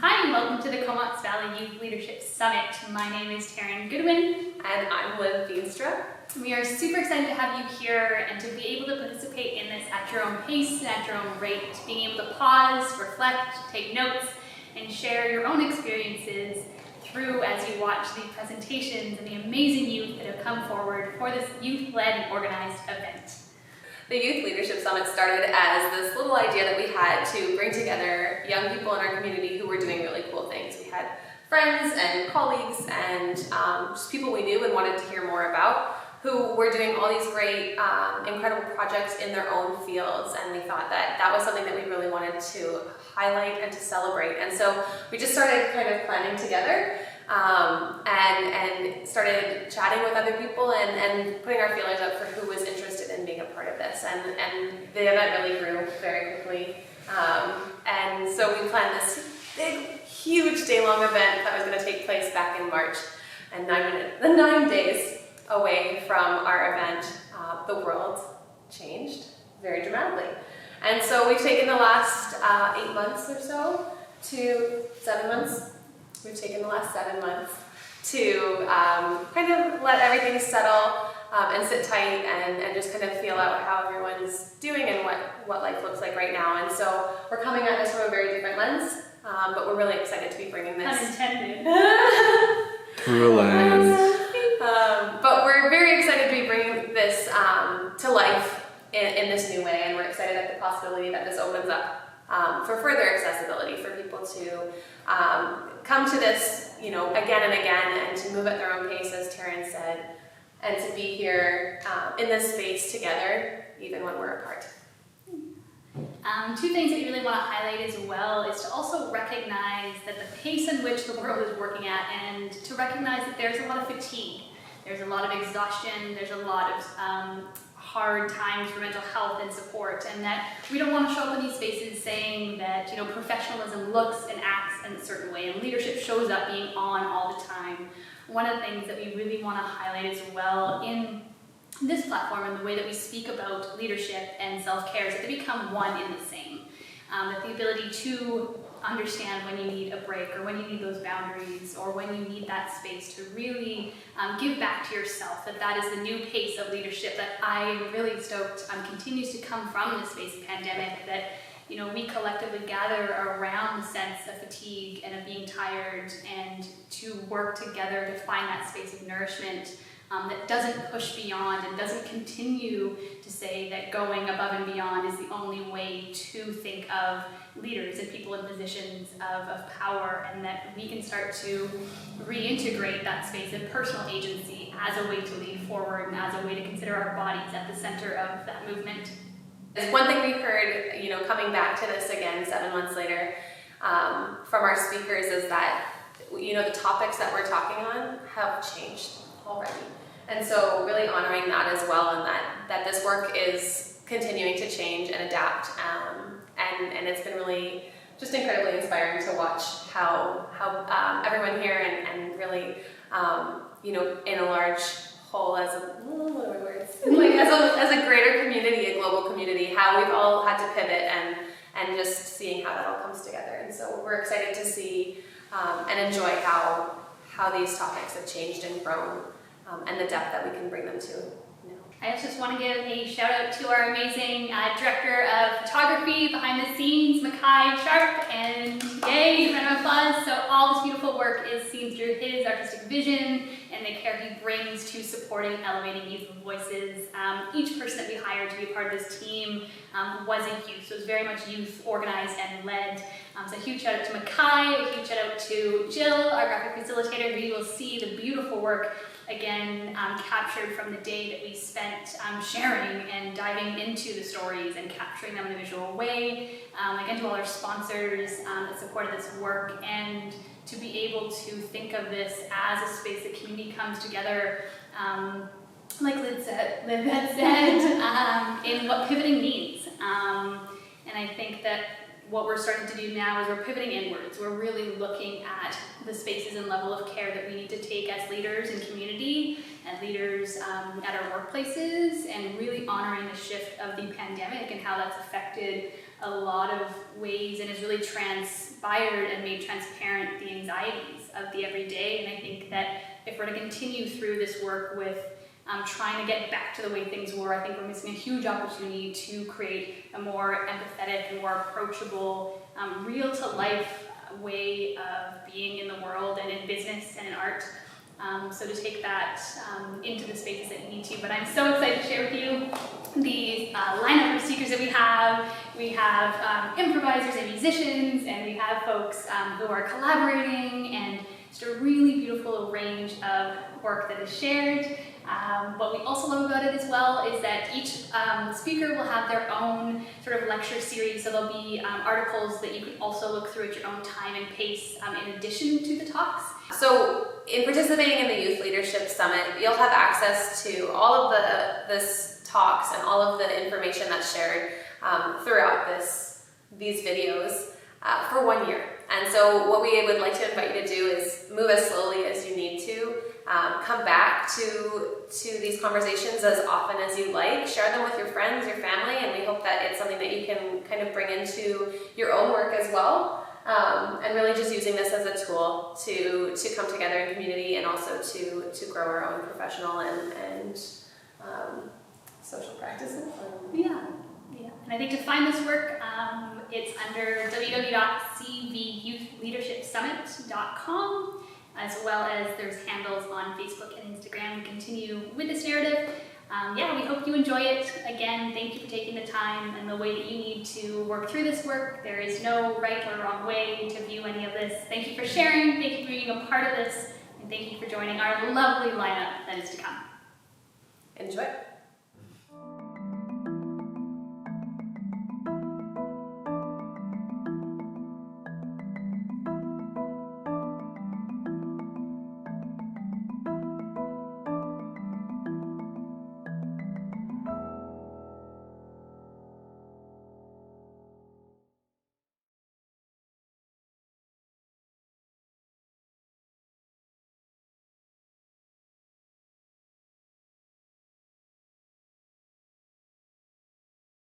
Hi, and welcome to the Comox Valley Youth Leadership Summit. My name is Taryn Goodwin. And I'm Liv Veenstra. We are super excited to have you here and to be able to participate in this at your own pace and at your own rate. Being able to pause, reflect, take notes, and share your own experiences through as you watch the presentations and the amazing youth that have come forward for this youth-led and organized event. The Youth Leadership Summit started as this little idea that we had to bring together young people in our community who were doing really cool things. We had friends and colleagues and just people we knew and wanted to hear more about who were doing all these great, incredible projects in their own fields, and we thought that that was something that we really wanted to highlight and to celebrate. And so we just started kind of planning together and started chatting with other people and putting our feelers out for who was interested in being a part of this. And the event really grew very quickly. And so we planned this big, huge day-long event that was going to take place back in March. And 9 days away from our event, the world changed very dramatically. And so we've taken the last 8 months or so to 7 months. We've taken the last 7 months to kind of let everything settle and sit tight and just kind of feel out how everyone's doing and what life looks like right now. And so we're coming at this from a very different lens, but we're really excited to be bringing this. Unintended. Cruel lens. But we're very excited to be bringing this to life in this new way, and we're excited at the possibility that this opens up for further accessibility for people to come to this, again and again, and to move at their own pace, as Taryn said, and to be here in this space together, even when we're apart. Two things that you really want to highlight as well is to also recognize that the pace in which the world is working at, and to recognize that there's a lot of fatigue, there's a lot of exhaustion, there's a lot of hard times for mental health and support, and that we don't want to show up in these spaces saying that professionalism looks and acts in a certain way and leadership shows up being on all the time. One of the things that we really want to highlight as well in this platform and the way that we speak about leadership and self-care is that they become one in the same. That the ability to understand when you need a break or when you need those boundaries or when you need that space to really give back to yourself, that is the new pace of leadership that I am really stoked continues to come from this space of pandemic, that we collectively gather around the sense of fatigue and of being tired and to work together to find that space of nourishment that doesn't push beyond and doesn't continue to say that going above and beyond is the only way to think of leaders and people in positions of power, and that we can start to reintegrate that space of personal agency as a way to lead forward and as a way to consider our bodies at the center of that movement. One thing we heard, coming back to this again 7 months later, from our speakers is that, the topics that we're talking on have changed already. And so really honoring that as well, and that this work is continuing to change and adapt. And it's been really just incredibly inspiring to watch how everyone here and really, in a large whole as a greater community, a global community, how we've all had to pivot and just seeing how that all comes together. And so we're excited to see and enjoy how these topics have changed and grown, and the depth that we can bring them to. I just want to give a shout out to our amazing director of photography behind the scenes, Makai Sharp, and yay, round of applause. So all this beautiful work is seen through his artistic vision and the care he brings to supporting and elevating youth voices. Each person that we hired to be a part of this team was a youth, so it was very much youth organized and led. So a huge shout out to Makai, a huge shout out to Jill, our graphic facilitator, who you will see the beautiful work again captured from the day that we spent sharing and diving into the stories and capturing them in a visual way. Again, to all our sponsors that supported this work, and to be able to think of this as a space that community comes together, like Liv had said, in what pivoting means. And I think that what we're starting to do now is we're pivoting inwards. We're really looking at the spaces and level of care that we need to take as leaders in community and leaders at our workplaces, and really honoring the shift of the pandemic and how that's affected a lot of ways and has really transpired and made transparent the anxieties of the everyday. And I think that if we're to continue through this work with trying to get back to the way things were, I think we're missing a huge opportunity to create a more empathetic and more approachable, real-to-life way of being in the world and in business and in art. So to take that into the spaces that you need to. But I'm so excited to share with you the lineup of speakers that we have. We have improvisers and musicians, and we have folks who are collaborating, and just a really beautiful range of work that is shared. What we also love about it as well is that each speaker will have their own sort of lecture series, so there'll be articles that you can also look through at your own time and pace in addition to the talks. So in participating in the Youth Leadership Summit, you'll have access to all of this talks and all of the information that's shared throughout these videos for 1 year. And so what we would like to invite you to do is move as slowly as you need to. Come back to these conversations as often as you like. Share them with your friends, your family, and we hope that it's something that you can kind of bring into your own work as well. And really just using this as a tool to come together in community, and also to grow our own professional and social practices. Yeah. And I think to find this work, it's under www.cvyouthleadershipsummit.com, as well as there's handles on Facebook and Instagram to continue with this narrative. We hope you enjoy it. Again, thank you for taking the time and the way that you need to work through this work. There is no right or wrong way to view any of this. Thank you for sharing, thank you for being a part of this, and thank you for joining our lovely lineup that is to come. Enjoy.